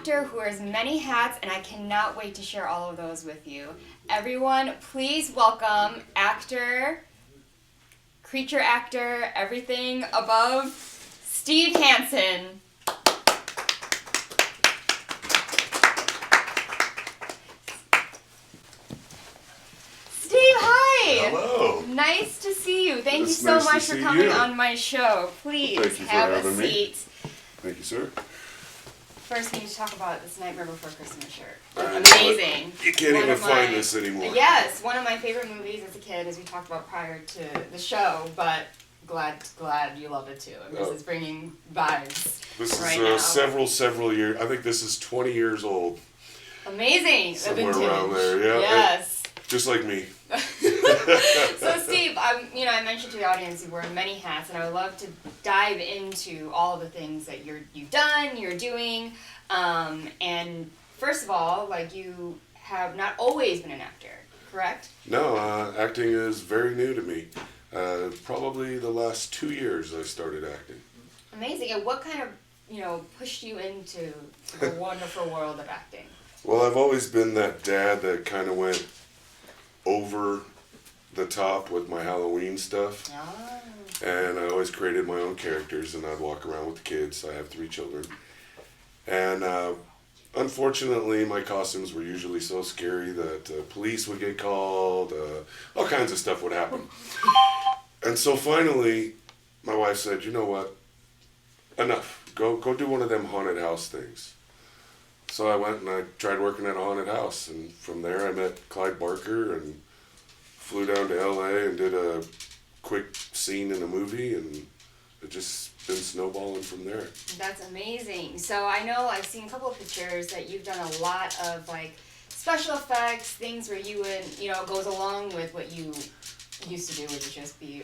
actor who wears many hats, and I cannot wait to share all of those with you. Everyone, please welcome actor, creature actor, everything above, Steve Hansen. Steve, hi! Hello. Nice to see you. Thank you It's so nice to much for see coming you. on my show. Please Thank you for have a having me. seat. Thank you, sir. First, we need to talk about this Nightmare Before Christmas shirt. I know Amazing. You can't One even of find my- this anymore. Yes, one of my favorite movies as a kid, as we talked about prior to the show, but glad you loved it too. This is bringing vibes This right is now. several years. I think this is 20 years old. Amazing. Somewhere The vintage. around there, yeah. Yes. Just like me. So Steve, I mentioned to the audience you wear many hats, and I would love to dive into all of the things that you've done, you're doing, and first of all, like you have not always been an actor, correct? No, acting is very new to me. Probably the last 2 years I started acting. Amazing. And what kind of pushed you into the wonderful world of acting? Well, I've always been that dad that kind of went over the top with my Halloween stuff. Ah. And I always created my own characters, and I'd walk around with the kids. I have 3 children. And unfortunately, my costumes were usually so scary that police would get called, all kinds of stuff would happen. And so finally, my wife said, you know what, enough. Go do one of them haunted house things. So I went and I tried working at a haunted house, and from there I met Clyde Barker and flew down to LA and did a quick scene in a movie, and it just been snowballing from there. That's amazing. So I know I've seen a couple of pictures that you've done a lot of like special effects, things where you would, goes along with what you used to do, which is just be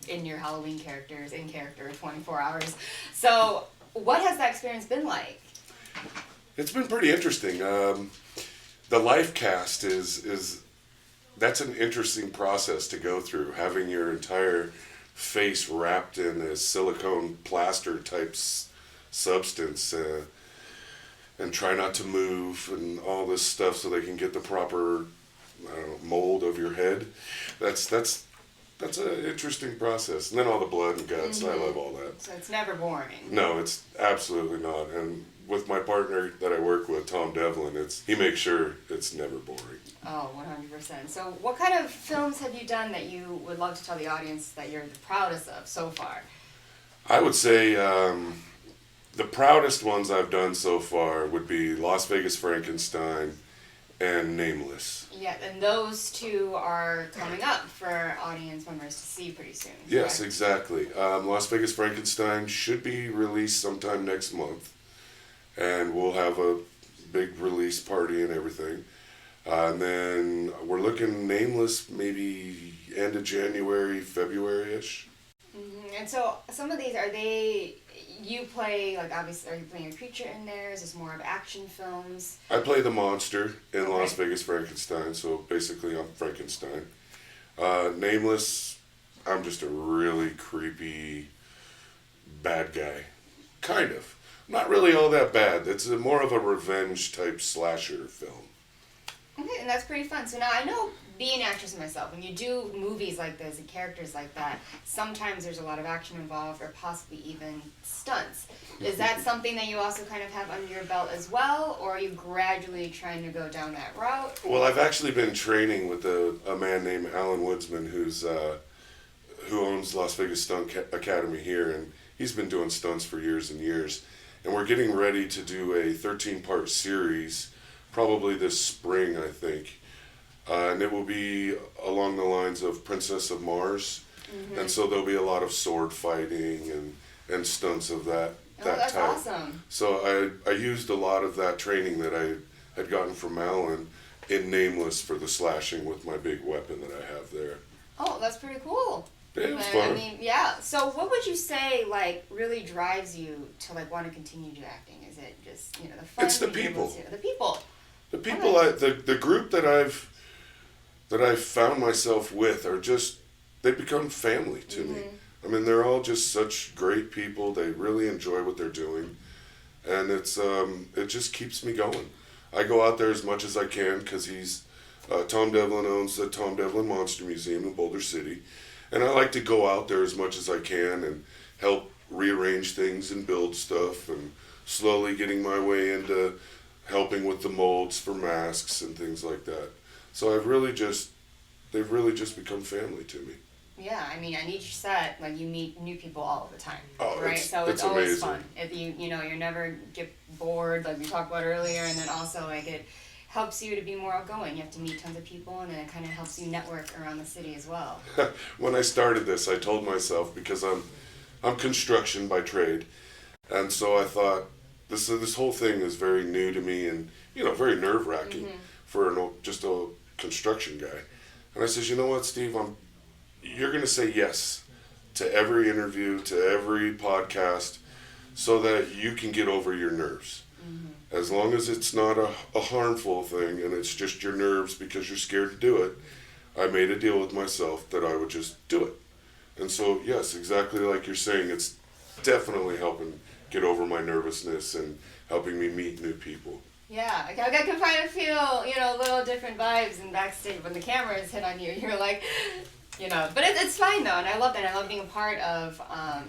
in your Halloween characters, in character 24 hours. So what has that experience been like? It's been pretty interesting. The life cast that's an interesting process to go through, having your entire face wrapped in a silicone plaster type substance and try not to move and all this stuff so they can get the proper mold of your head. That's an interesting process. And then all the blood and guts, I love all that. So it's never boring. No, it's absolutely not. And with my partner that I work with, Tom Devlin, he makes sure it's never boring. Oh, 100%. So what kind of films have you done that you would love to tell the audience that you're the proudest of so far? I would say the proudest ones I've done so far would be Las Vegas Frankenstein and Nameless. Yeah, and those two are coming up for audience members to see pretty soon. Yes, correct? exactly. Las Vegas Frankenstein should be released sometime next month, and we'll have a big release party and everything. And then we're looking Nameless maybe end of January, February-ish. Mm-hmm. And so some of these, you play, like obviously, are you playing a creature in there? Is this more of action films? I play the monster in Las Okay. Vegas Frankenstein, so basically I'm Frankenstein. Nameless, I'm just a really creepy bad guy. Kind of. Not really all that bad. It's more of a revenge type slasher film. Okay, and that's pretty fun. So now I know, being an actress myself, when you do movies like this and characters like that, sometimes there's a lot of action involved or possibly even stunts. Is that something that you also kind of have under your belt as well, or are you gradually trying to go down that route? Well, I've actually been training with a man named Alan Woodsman who owns Las Vegas Stunt Academy here, and he's been doing stunts for years and years. And we're getting ready to do a 13-part series probably this spring, I think. And it will be along the lines of Princess of Mars. Mm-hmm. And so there'll be a lot of sword fighting and stunts of that that's type. Awesome. So I used a lot of that training that I had gotten from Alan in Nameless for the slashing with my big weapon that I have there. Oh, that's pretty cool. Yeah, it was fun. I mean, yeah. So what would you say, like, really drives you to, like, want to continue to acting? Is it just, the fun? It's the being able people. The people. The people, the group that I've found myself with are just, they become family to me. I mean, they're all just such great people. They really enjoy what they're doing. and it just keeps me going. I go out there as much as I can because Tom Devlin owns the Tom Devlin Monster Museum in Boulder City, and I like to go out there as much as I can and help rearrange things and build stuff, and slowly getting my way into helping with the molds for masks and things like that. So they've really just become family to me. Yeah, I mean, on each set, like, you meet new people all the time, Oh, right? So it's always amazing. fun. If you never get bored, like we talked about earlier, and then also, like, it helps you to be more outgoing. You have to meet tons of people, and then it kind of helps you network around the city as well. When I started this, I told myself, because I'm construction by trade, and so I thought this whole thing is very new to me, and very nerve-wracking for just a construction guy. And I says, you know what, Steve, you're going to say yes to every interview, to every podcast, so that you can get over your nerves. As long as it's not a harmful thing and it's just your nerves because you're scared to do it, I made a deal with myself that I would just do it. And so, yes, exactly like you're saying, it's definitely helping get over my nervousness and helping me meet new people. Yeah, I can kind of feel, little different vibes in backstage when the cameras hit on you. You're like, but it's fine though, and I love that. I love being a part of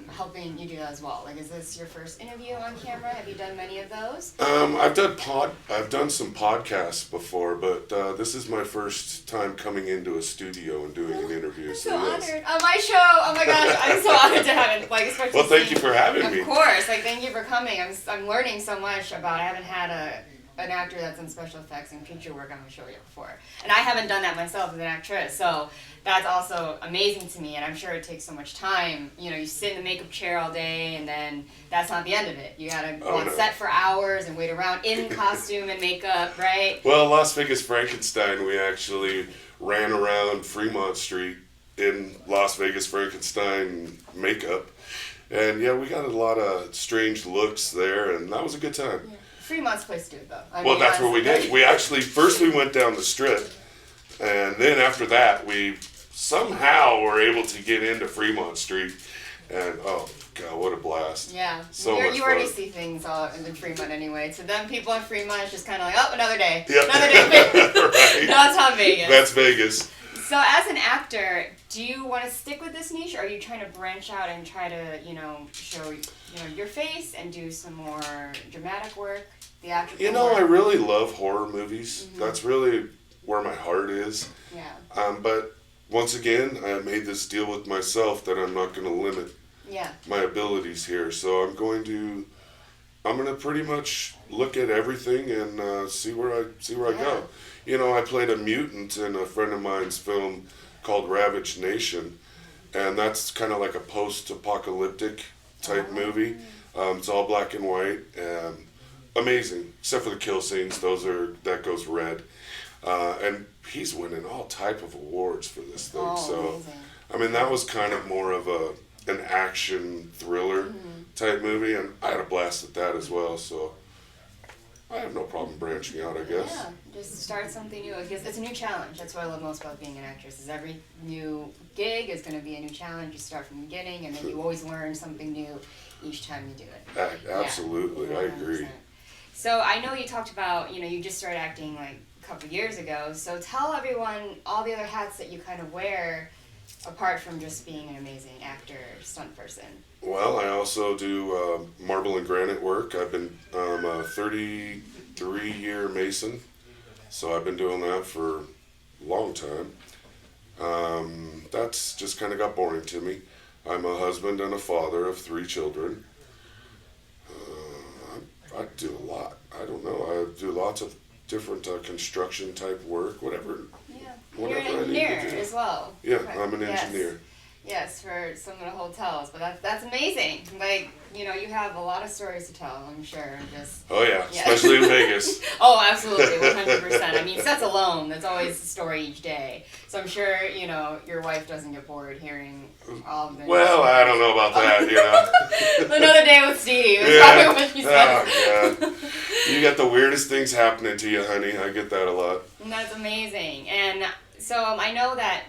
helping you do that as well. Like, is this your first interview on camera? Have you done many of those? I've done some podcasts before, but this is my first time coming into a studio and doing an interview. I'm so honored. On my show, oh my gosh, I'm so honored to have it. Like, especially. Well, thank you for having me. Of course, thank you for coming. I'm learning so much about. I haven't had an actor that's done special effects and feature work on a show yet before, and I haven't done that myself as an actress. So that's also amazing to me, and I'm sure it takes so much time. You sit in the makeup chair all day, and then that's not the end of it. You gotta go on set for hours and wait around in costume and makeup, right? Well, Las Vegas Frankenstein, we actually ran around Fremont Street in Las Vegas Frankenstein makeup, and yeah, we got a lot of strange looks there, and that was a good time. Yeah. Fremont's place to do it, though. Well, that's what we did. We actually, first we went down the strip, and then after that, we somehow were able to get into Fremont Street, and oh God, what a blast. Yeah, so much you already fun. see things in Fremont anyway. To them, people in Fremont, it's just kind of like, oh, another day. Yep. Another day. Right. That's how Vegas. That's Vegas. So as an actor, do you want to stick with this niche, or are you trying to branch out and try to, show, your face and do some more dramatic work, theatrical work? I really love horror movies. Mm-hmm. That's really where my heart is. Yeah. But once again, I made this deal with myself that I'm not going to limit my abilities here. So I'm going to pretty much look at everything and see where I go. I played a mutant in a friend of mine's film called Ravaged Nation, and that's kind of like a post-apocalyptic type movie. It's all black and white, and amazing, except for the kill scenes. That goes red, and he's winning all type of awards for this thing. Amazing. That was kind of more of an action thriller type movie, and I had a blast at that as well. So I have no problem branching out, I guess. Yeah, just start something new. I guess it's a new challenge. That's what I love most about being an actress. Is every new gig is going to be a new challenge. You start from the beginning, and then you always learn something new each time you do it. Absolutely, Yeah, I agree. So I know you talked about, you just started acting like a couple years ago. So tell everyone all the other hats that you kind of wear, apart from just being an amazing actor, stunt person. Well, I also do marble and granite work. I've been a 33-year mason, so I've been doing that for a long time. That's just kind of got boring to me. I'm a husband and a father of 3 children. I do a lot. I don't know. I do lots of different construction type work, whatever. Yeah, whatever you're an engineer as well. Yeah, I'm an engineer. Yes, for some of the hotels, but that's amazing. Like, you have a lot of stories to tell, I'm sure. Oh yeah, especially in Vegas. Oh, absolutely, 100%. Sets alone, that's always a story each day. So I'm sure, your wife doesn't get bored hearing all of the Well, stories. I don't know about that, Another day with Steve. Yeah. What she said. Oh, God. You got the weirdest things happening to you, honey. I get that a lot. And that's amazing. And so I know that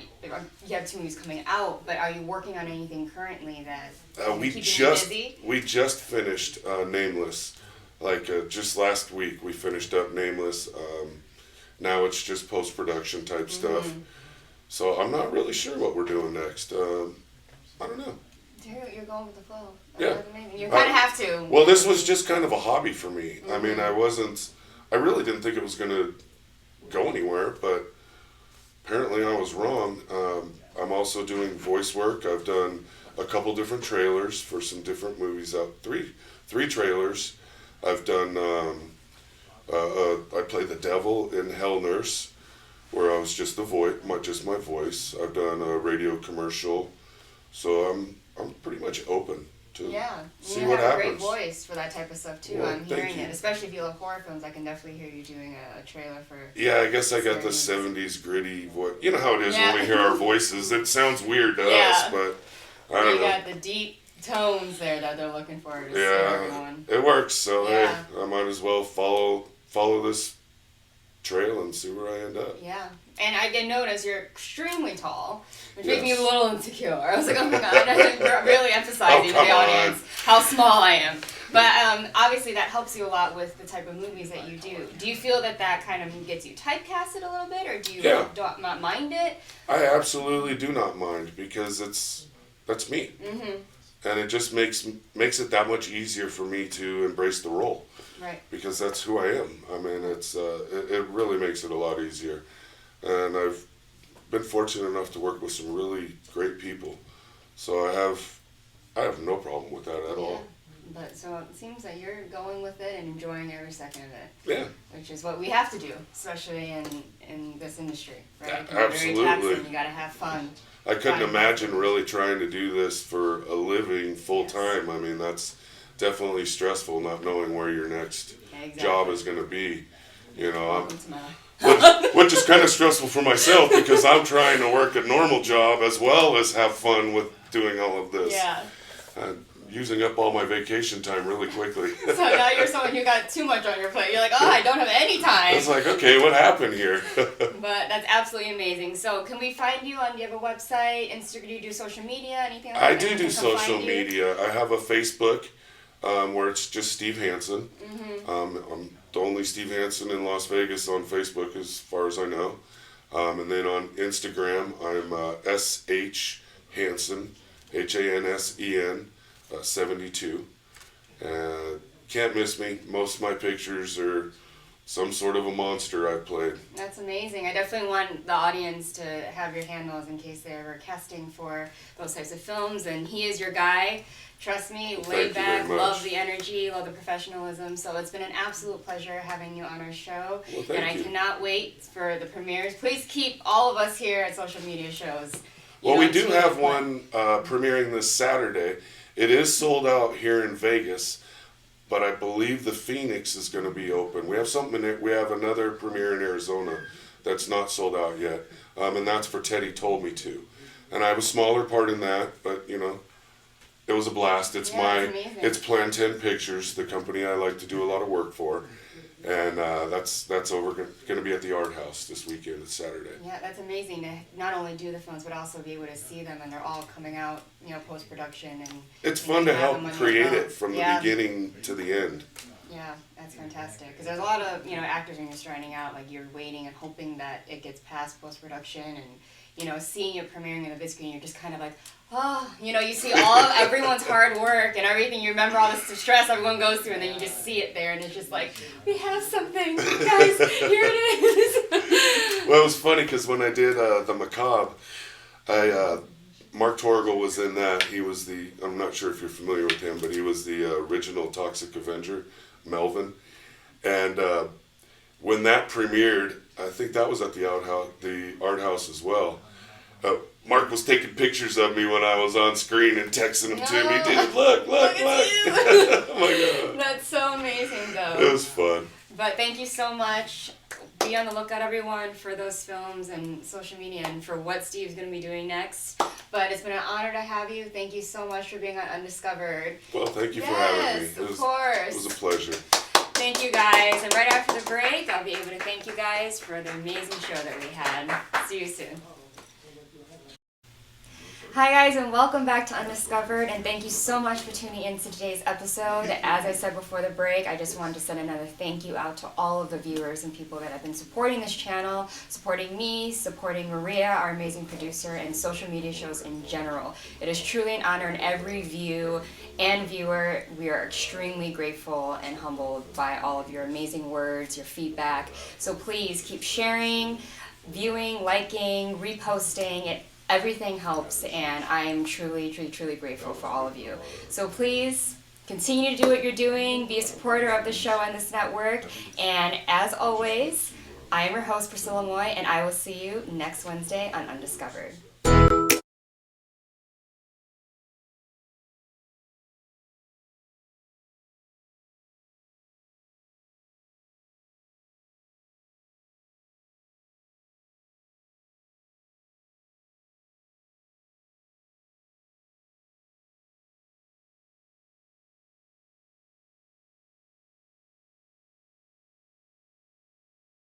you have 2 movies coming out, but are you working on anything currently that we keeping you busy? just finished Nameless Like just last week we finished up Nameless. Now it's just post-production type stuff. So I'm not really sure what we're doing next. I don't know. You're going with the flow. Yeah. You kind of have to. Well, this was just kind of a hobby for me. I mean, I really didn't think it was going to go anywhere, but apparently I was wrong. I'm also doing voice work. I've done a couple different trailers for some different movies out. Three trailers. I've done, I played the devil in Hell Nurse, where I was just just my voice. I've done a radio commercial. So I'm pretty much open to see what happens. You have a great voice for that type of stuff too. Well, I'm hearing it, especially if you love horror films. I can definitely hear you doing a trailer for. Yeah, I guess I got the '70s gritty voice. You know how it is when we hear our voices. It sounds weird to us, but I don't know. You got the deep tones there that they're looking for to scare everyone. It works. So hey, I might as well follow this trail and see where I end up. Yeah. And I did notice you're extremely tall, which made me a little insecure. I was like, oh my god, I'm really emphasizing to the audience how small I am. But obviously that helps you a lot with the type of movies that you do. Do you feel that kind of gets you typecasted a little bit, or do you not mind it? I absolutely do not mind, because that's me. And it just makes it that much easier for me to embrace the role. Right. Because that's who I am. I mean, it really makes it a lot easier. And I've been fortunate enough to work with some really great people, so I have no problem with that at all. But so it seems that you're going with it and enjoying every second of it. Yeah. Which is what we have to do, especially in this industry, right? It can Absolutely. be very taxing. You got to have fun. I couldn't imagine really trying to do this for a living full time. I mean, that's definitely stressful, not knowing where your next job is going to be. You know, which is kind of stressful for myself, because I'm trying to work a normal job as well as have fun with doing all of this. Yeah. Using up all my vacation time really quickly. So now you're someone who got too much on your plate. You're like, oh, I don't have any time. It's like, okay, what happened here? But that's absolutely amazing. So can we find you on, do you have a website, Instagram, do you do social media, anything like that? I do social media. I have a Facebook where it's just Steve Hansen. I'm the only Steve Hansen in Las Vegas on Facebook as far as I know. And then on Instagram, I'm SH Hansen, HANSEN. 72. Can't miss me. Most of my pictures are some sort of a monster I've played. That's amazing. I definitely want the audience to have your handles in case they're ever casting for those types of films. And he is your guy. Trust me, laid back, love the energy, love the professionalism. So it's been an absolute pleasure having you on our show. Well, and I cannot wait for the premieres. Please keep all of us here at social media shows. Well, we do have one premiering this Saturday. It is sold out here in Vegas, but I believe the Phoenix is going to be open. We have we have another premiere in Arizona that's not sold out yet, and that's for Teddy Told Me To. And I have a smaller part in that, but you know, it was a blast. It's it's Plan 10 Pictures, the company I like to do a lot of work for. And that's over going to be at the Art House this weekend. It's Saturday. Yeah, that's amazing to not only do the films but also be able to see them, and they're all coming out, you know, post production. And it's fun to help create it from the beginning to the end. Yeah, that's fantastic. Because there's a lot of actors when you're starting out, like you're waiting and hoping that it gets past post production, and seeing it premiering in the big screen, you're just kind of like, oh, you see all of everyone's hard work and everything. You remember all the stress everyone goes through, and then you just see it there, and it's just like, we have something, guys. Here it is. Well, it was funny because when I did the Macabre, Mark Torgel was in that. He was I'm not sure if you're familiar with him, but he was the original Toxic Avenger, Melvin. And when that premiered, I think that was at the Art House as well. Mark was taking pictures of me when I was on screen and texting them to me. Dude, look. Oh my God. That's so amazing, though. It was fun. But thank you so much. Be on the lookout, everyone, for those films and social media and for what Steve's going to be doing next. But it's been an honor to have you. Thank you so much for being on Undiscovered. Well, thank you for having me. Of course. It was a pleasure. Thank you, guys. And right after the break, I'll be able to thank you guys for the amazing show that we had. See you soon. Hi guys, and welcome back to Undiscovered, and thank you so much for tuning in to today's episode. As I said before the break, I just wanted to send another thank you out to all of the viewers and people that have been supporting this channel, supporting me, supporting Maria, our amazing producer, and social media shows in general. It is truly an honor, and every view and viewer, we are extremely grateful and humbled by all of your amazing words, your feedback. So please keep sharing, viewing, liking, reposting. Everything helps, and I am truly, truly, truly grateful for all of you. So please continue to do what you're doing, be a supporter of the show and this network, and as always, I am your host, Priscilla Moy, and I will see you next Wednesday on Undiscovered.